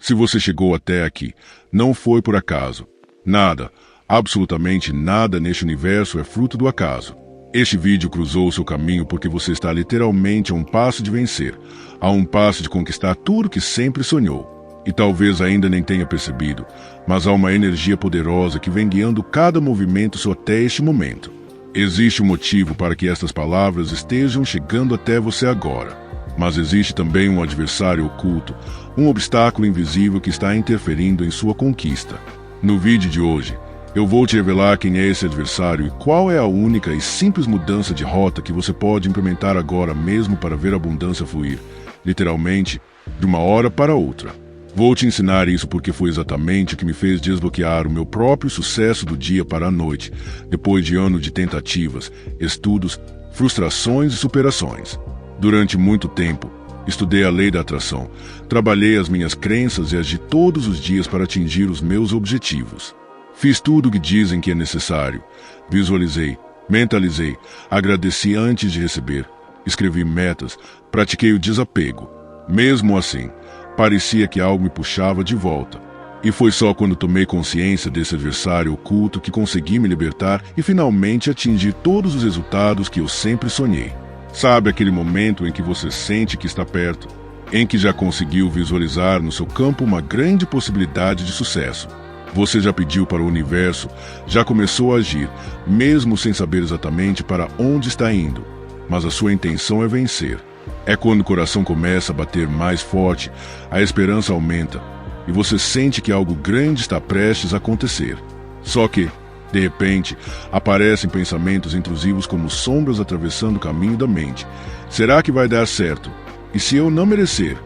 Se você chegou até aqui, não foi por acaso. Nada, absolutamente nada neste universo é fruto do acaso. Este vídeo cruzou seu caminho porque você está literalmente a um passo de vencer, a um passo de conquistar tudo que sempre sonhou. E talvez ainda nem tenha percebido, mas há uma energia poderosa que vem guiando cada movimento seu até este momento. Existe um motivo para que estas palavras estejam chegando até você agora, mas existe também um adversário oculto, um obstáculo invisível que está interferindo em sua conquista. No vídeo de hoje, eu vou te revelar quem é esse adversário e qual é a única e simples mudança de rota que você pode implementar agora mesmo para ver a abundância fluir, literalmente, de uma hora para outra. Vou te ensinar isso porque foi exatamente o que me fez desbloquear o meu próprio sucesso do dia para a noite, depois de anos de tentativas, estudos, frustrações e superações. Durante muito tempo, estudei a lei da atração, trabalhei as minhas crenças e agi todos os dias para atingir os meus objetivos. Fiz tudo o que dizem que é necessário. Visualizei, mentalizei, agradeci antes de receber, escrevi metas, pratiquei o desapego. Mesmo assim, parecia que algo me puxava de volta. E foi só quando tomei consciência desse adversário oculto que consegui me libertar e finalmente atingir todos os resultados que eu sempre sonhei. Sabe aquele momento em que você sente que está perto, em que já conseguiu visualizar no seu campo uma grande possibilidade de sucesso? Você já pediu para o universo, já começou a agir, mesmo sem saber exatamente para onde está indo, mas a sua intenção é vencer. É quando o coração começa a bater mais forte, a esperança aumenta, e você sente que algo grande está prestes a acontecer. Só que, de repente, aparecem pensamentos intrusivos como sombras atravessando o caminho da mente. Será que vai dar certo? E se eu não merecer?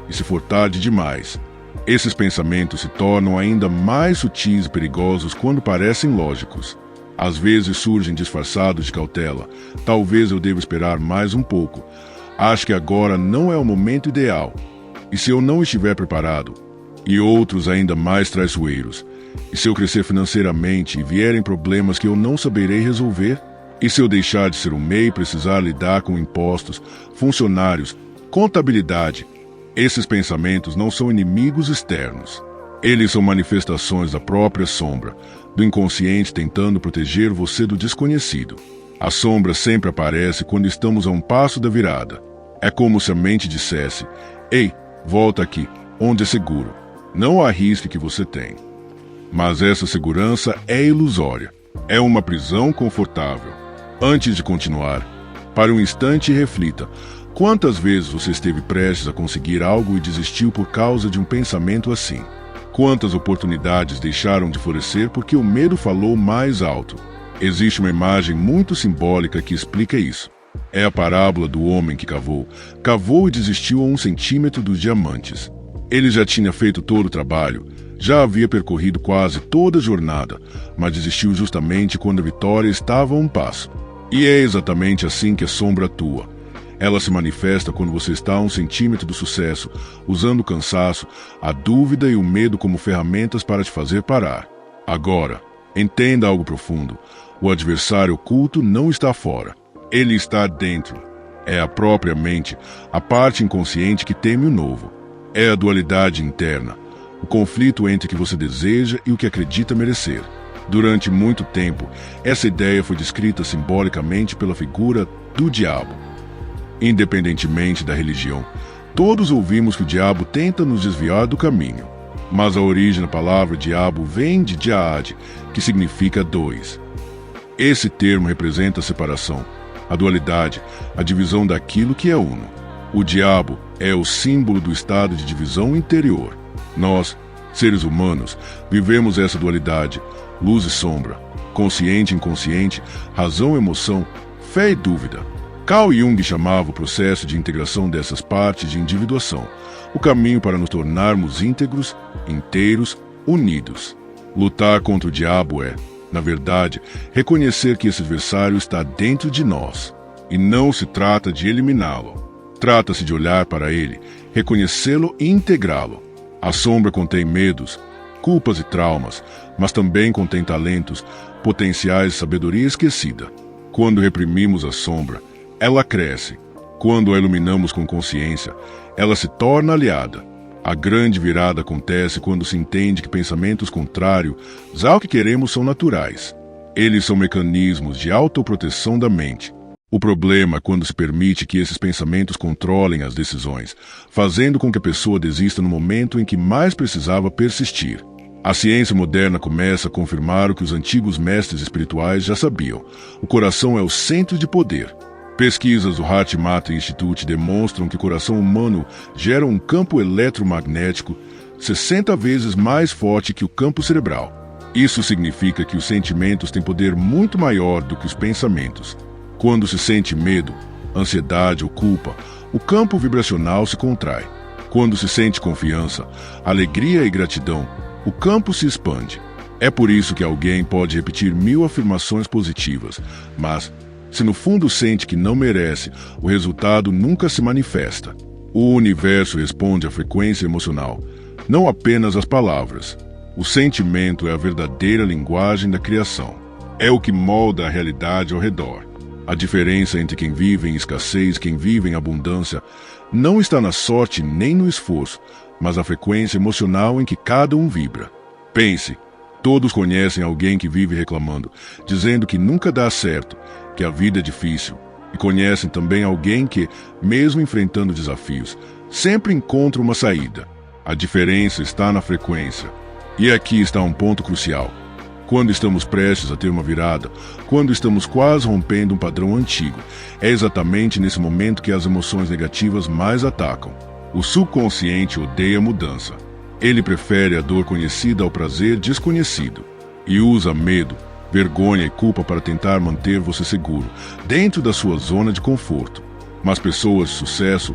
E se for tarde demais? Esses pensamentos se tornam ainda mais sutis e perigosos quando parecem lógicos. Às vezes surgem disfarçados de cautela. Talvez eu deva esperar mais um pouco. Acho que agora não é o momento ideal. E se eu não estiver preparado? E outros ainda mais traiçoeiros. E se eu crescer financeiramente e vierem problemas que eu não saberei resolver? E se eu deixar de ser um MEI e precisar lidar com impostos, funcionários, contabilidade? Esses pensamentos não são inimigos externos. Eles são manifestações da própria sombra, do inconsciente tentando proteger você do desconhecido. A sombra sempre aparece quando estamos a um passo da virada. É como se a mente dissesse: "Ei, volta aqui, onde é seguro. Não arrisque que você tem." Mas essa segurança é ilusória. É uma prisão confortável. Antes de continuar, pare um instante e reflita. Quantas vezes você esteve prestes a conseguir algo e desistiu por causa de um pensamento assim? Quantas oportunidades deixaram de florescer porque o medo falou mais alto? Existe uma imagem muito simbólica que explica isso. É a parábola do homem que cavou e desistiu a 1 centímetro dos diamantes. Ele já tinha feito todo o trabalho, já havia percorrido quase toda a jornada, mas desistiu justamente quando a vitória estava a um passo. E é exatamente assim que a sombra atua. Ela se manifesta quando você está a 1 centímetro do sucesso, usando o cansaço, a dúvida e o medo como ferramentas para te fazer parar. Agora, entenda algo profundo. O adversário oculto não está fora. Ele está dentro. É a própria mente, a parte inconsciente que teme o novo. É a dualidade interna, o conflito entre o que você deseja e o que acredita merecer. Durante muito tempo, essa ideia foi descrita simbolicamente pela figura do diabo. Independentemente da religião, todos ouvimos que o diabo tenta nos desviar do caminho. Mas a origem da palavra diabo vem de Diad, que significa dois. Esse termo representa a separação, a dualidade, a divisão daquilo que é uno. O diabo é o símbolo do estado de divisão interior. Nós, seres humanos, vivemos essa dualidade, luz e sombra, consciente e inconsciente, razão e emoção, fé e dúvida. Carl Jung chamava o processo de integração dessas partes de individuação, o caminho para nos tornarmos íntegros, inteiros, unidos. Lutar contra o diabo é, na verdade, reconhecer que esse adversário está dentro de nós. E não se trata de eliminá-lo. Trata-se de olhar para ele, reconhecê-lo e integrá-lo. A sombra contém medos, culpas e traumas, mas também contém talentos, potenciais e sabedoria esquecida. Quando reprimimos a sombra, ela cresce. Quando a iluminamos com consciência, ela se torna aliada. A grande virada acontece quando se entende que pensamentos contrários ao que queremos são naturais. Eles são mecanismos de autoproteção da mente. O problema é quando se permite que esses pensamentos controlem as decisões, fazendo com que a pessoa desista no momento em que mais precisava persistir. A ciência moderna começa a confirmar o que os antigos mestres espirituais já sabiam. O coração é o centro de poder. Pesquisas do HeartMath Institute demonstram que o coração humano gera um campo eletromagnético 60 vezes mais forte que o campo cerebral. Isso significa que os sentimentos têm poder muito maior do que os pensamentos. Quando se sente medo, ansiedade ou culpa, o campo vibracional se contrai. Quando se sente confiança, alegria e gratidão, o campo se expande. É por isso que alguém pode repetir 1000 afirmações positivas, mas se no fundo sente que não merece, o resultado nunca se manifesta. O universo responde à frequência emocional, não apenas às palavras. O sentimento é a verdadeira linguagem da criação. É o que molda a realidade ao redor. A diferença entre quem vive em escassez e quem vive em abundância não está na sorte nem no esforço, mas na frequência emocional em que cada um vibra. Pense, todos conhecem alguém que vive reclamando, dizendo que nunca dá certo, que a vida é difícil, e conhecem também alguém que, mesmo enfrentando desafios, sempre encontra uma saída. A diferença está na frequência. E aqui está um ponto crucial. Quando estamos prestes a ter uma virada, quando estamos quase rompendo um padrão antigo, é exatamente nesse momento que as emoções negativas mais atacam. O subconsciente odeia mudança. Ele prefere a dor conhecida ao prazer desconhecido. E usa medo, vergonha e culpa para tentar manter você seguro, dentro da sua zona de conforto. Mas pessoas de sucesso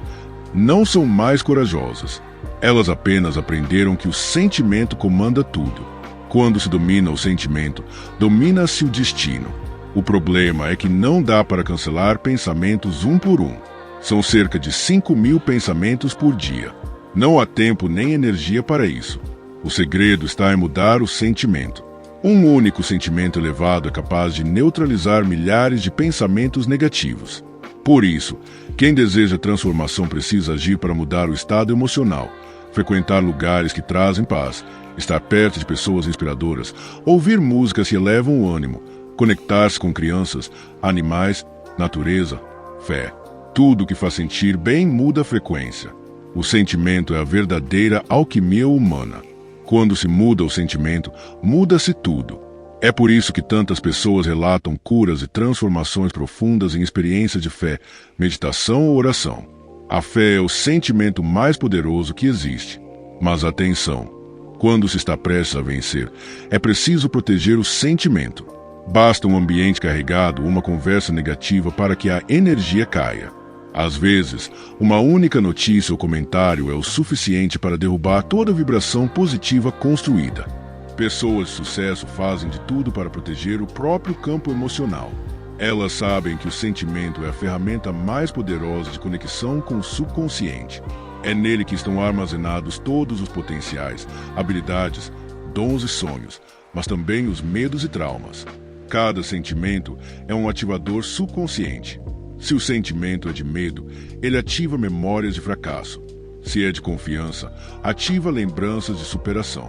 não são mais corajosas. Elas apenas aprenderam que o sentimento comanda tudo. Quando se domina o sentimento, domina-se o destino. O problema é que não dá para cancelar pensamentos um por um. São cerca de 5.000 pensamentos por dia. Não há tempo nem energia para isso. O segredo está em mudar o sentimento. Um único sentimento elevado é capaz de neutralizar milhares de pensamentos negativos. Por isso, quem deseja transformação precisa agir para mudar o estado emocional, frequentar lugares que trazem paz, estar perto de pessoas inspiradoras, ouvir músicas que elevam o ânimo, conectar-se com crianças, animais, natureza, fé. Tudo que faz sentir bem muda a frequência. O sentimento é a verdadeira alquimia humana. Quando se muda o sentimento, muda-se tudo. É por isso que tantas pessoas relatam curas e transformações profundas em experiências de fé, meditação ou oração. A fé é o sentimento mais poderoso que existe. Mas atenção, quando se está prestes a vencer, é preciso proteger o sentimento. Basta um ambiente carregado ou uma conversa negativa para que a energia caia. Às vezes, uma única notícia ou comentário é o suficiente para derrubar toda a vibração positiva construída. Pessoas de sucesso fazem de tudo para proteger o próprio campo emocional. Elas sabem que o sentimento é a ferramenta mais poderosa de conexão com o subconsciente. É nele que estão armazenados todos os potenciais, habilidades, dons e sonhos, mas também os medos e traumas. Cada sentimento é um ativador subconsciente. Se o sentimento é de medo, ele ativa memórias de fracasso. Se é de confiança, ativa lembranças de superação.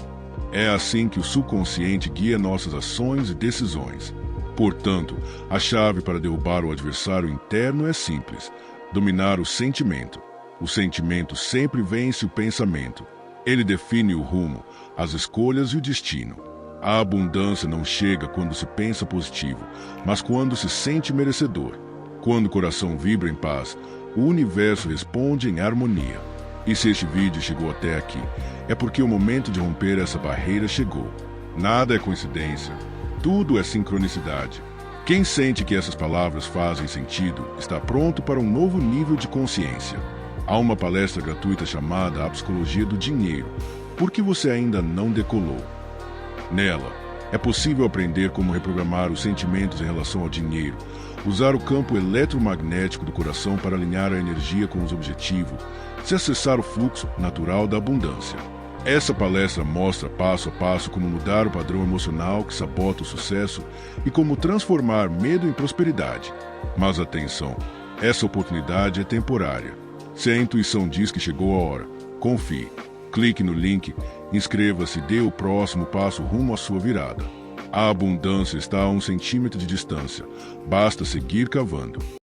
É assim que o subconsciente guia nossas ações e decisões. Portanto, a chave para derrubar o adversário interno é simples: dominar o sentimento. O sentimento sempre vence o pensamento. Ele define o rumo, as escolhas e o destino. A abundância não chega quando se pensa positivo, mas quando se sente merecedor. Quando o coração vibra em paz, o universo responde em harmonia. E se este vídeo chegou até aqui, é porque o momento de romper essa barreira chegou. Nada é coincidência, tudo é sincronicidade. Quem sente que essas palavras fazem sentido está pronto para um novo nível de consciência. Há uma palestra gratuita chamada A Psicologia do Dinheiro, porque você ainda não decolou. Nela, é possível aprender como reprogramar os sentimentos em relação ao dinheiro, usar o campo eletromagnético do coração para alinhar a energia com os objetivos, se acessar o fluxo natural da abundância. Essa palestra mostra passo a passo como mudar o padrão emocional que sabota o sucesso e como transformar medo em prosperidade. Mas atenção, essa oportunidade é temporária. Se a intuição diz que chegou a hora, confie. Clique no link, inscreva-se e dê o próximo passo rumo à sua virada. A abundância está a 1 centímetro de distância. Basta seguir cavando.